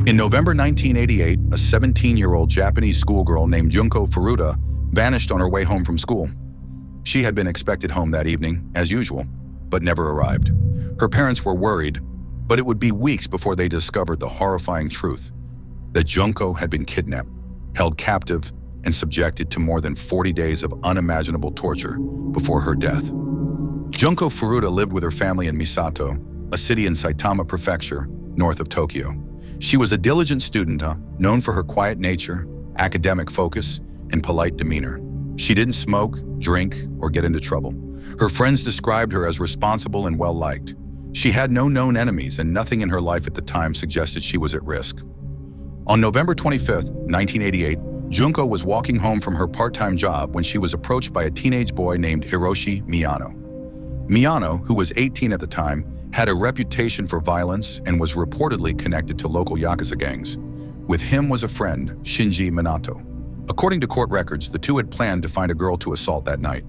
In November 1988, a 17-year-old Japanese schoolgirl named Junko Furuta vanished on her way home from school. She had been expected home that evening, as usual, but never arrived. Her parents were worried, but it would be weeks before they discovered the horrifying truth that Junko had been kidnapped, held captive, and subjected to more than 40 days of unimaginable torture before her death. Junko Furuta lived with her family in Misato, a city in Saitama Prefecture, north of Tokyo. She was a diligent student, known for her quiet nature, academic focus, and polite demeanor. She didn't smoke, drink, or get into trouble. Her friends described her as responsible and well-liked. She had no known enemies, and nothing in her life at the time suggested she was at risk. On November 25, 1988, Junko was walking home from her part-time job when she was approached by a teenage boy named Hiroshi Miyano. Miyano, who was 18 at the time, had a reputation for violence and was reportedly connected to local Yakuza gangs. With him was a friend, Shinji Minato. According to court records, the two had planned to find a girl to assault that night.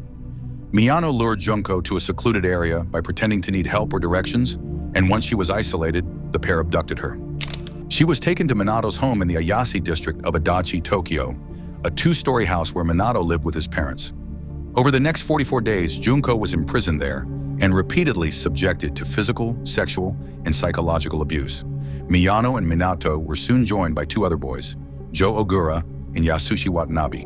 Miyano lured Junko to a secluded area by pretending to need help or directions, and once she was isolated, the pair abducted her. She was taken to Minato's home in the Ayase district of Adachi, Tokyo, a two-story house where Minato lived with his parents. Over the next 44 days, Junko was imprisoned there and repeatedly subjected to physical, sexual, and psychological abuse. Miyano and Minato were soon joined by two other boys, Joe Ogura and Yasushi Watanabe.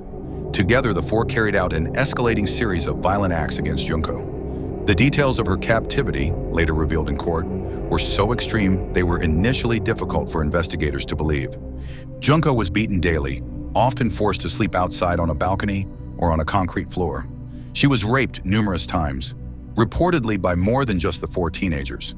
Together, the four carried out an escalating series of violent acts against Junko. The details of her captivity, later revealed in court, were so extreme they were initially difficult for investigators to believe. Junko was beaten daily, often forced to sleep outside on a balcony or on a concrete floor. She was raped numerous times, reportedly by more than just the four teenagers.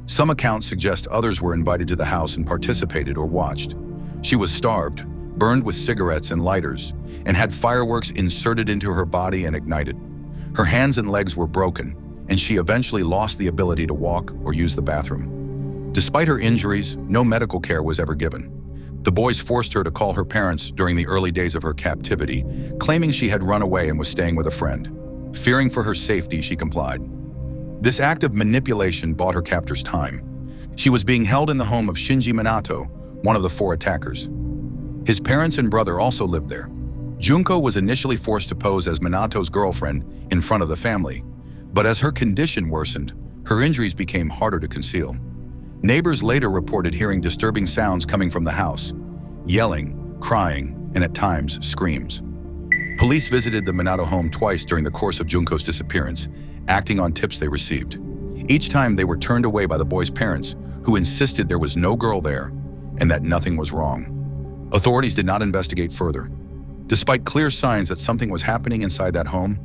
Some accounts suggest others were invited to the house and participated or watched. She was starved, burned with cigarettes and lighters, and had fireworks inserted into her body and ignited. Her hands and legs were broken, and she eventually lost the ability to walk or use the bathroom. Despite her injuries, no medical care was ever given. The boys forced her to call her parents during the early days of her captivity, claiming she had run away and was staying with a friend. Fearing for her safety, she complied. This act of manipulation bought her captors time. She was being held in the home of Shinji Minato, one of the four attackers. His parents and brother also lived there. Junko was initially forced to pose as Minato's girlfriend in front of the family, but as her condition worsened, her injuries became harder to conceal. Neighbors later reported hearing disturbing sounds coming from the house, yelling, crying, and at times screams. Police visited the Minato home twice during the course of Junko's disappearance, acting on tips they received. Each time they were turned away by the boys' parents, who insisted there was no girl there and that nothing was wrong. Authorities did not investigate further. Despite clear signs that something was happening inside that home,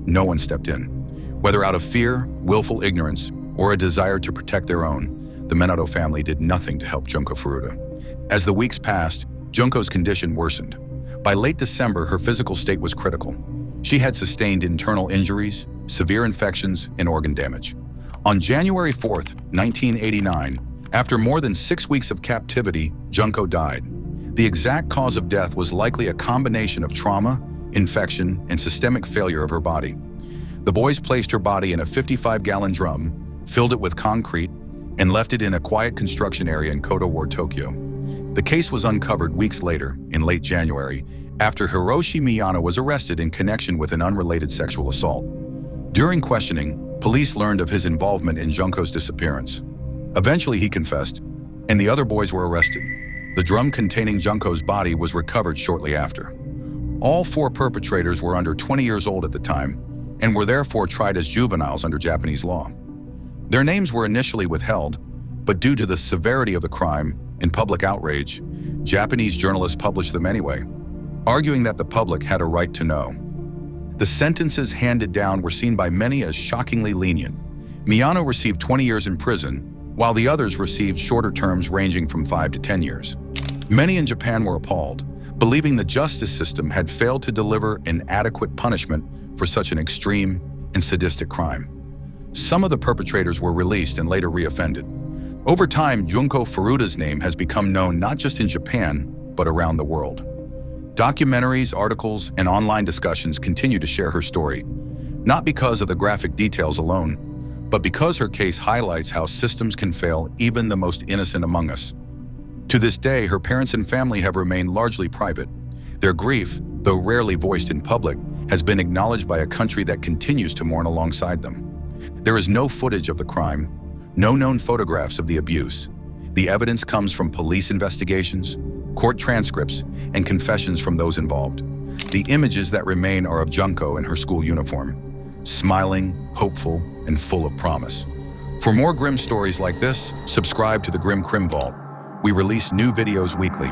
no one stepped in. Whether out of fear, willful ignorance, or a desire to protect their own, the Minato family did nothing to help Junko Furuta. As the weeks passed, Junko's condition worsened. By late December, her physical state was critical. She had sustained internal injuries, severe infections, and organ damage. On January 4, 1989, after more than 6 weeks of captivity, Junko died. The exact cause of death was likely a combination of trauma, infection, and systemic failure of her body. The boys placed her body in a 55-gallon drum, filled it with concrete, and left it in a quiet construction area in Koto Ward, Tokyo. The case was uncovered weeks later, in late January, after Hiroshi Miyano was arrested in connection with an unrelated sexual assault. During questioning, police learned of his involvement in Junko's disappearance. Eventually, he confessed, and the other boys were arrested. The drum containing Junko's body was recovered shortly after. All four perpetrators were under 20 years old at the time and were therefore tried as juveniles under Japanese law. Their names were initially withheld, but due to the severity of the crime and public outrage, Japanese journalists published them anyway, arguing that the public had a right to know. The sentences handed down were seen by many as shockingly lenient. Miyano received 20 years in prison, while the others received shorter terms ranging from 5 to 10 years. Many in Japan were appalled, believing the justice system had failed to deliver an adequate punishment for such an extreme and sadistic crime. Some of the perpetrators were released and later reoffended. Over time, Junko Furuta's name has become known not just in Japan, but around the world. Documentaries, articles, and online discussions continue to share her story, not because of the graphic details alone, but because her case highlights how systems can fail even the most innocent among us. To this day, her parents and family have remained largely private. Their grief, though rarely voiced in public, has been acknowledged by a country that continues to mourn alongside them. There is no footage of the crime, no known photographs of the abuse. The evidence comes from police investigations, court transcripts, and confessions from those involved. The images that remain are of Junko in her school uniform, smiling, hopeful, and full of promise. For more grim stories like this, subscribe to the Grim Crim Vault. We release new videos weekly.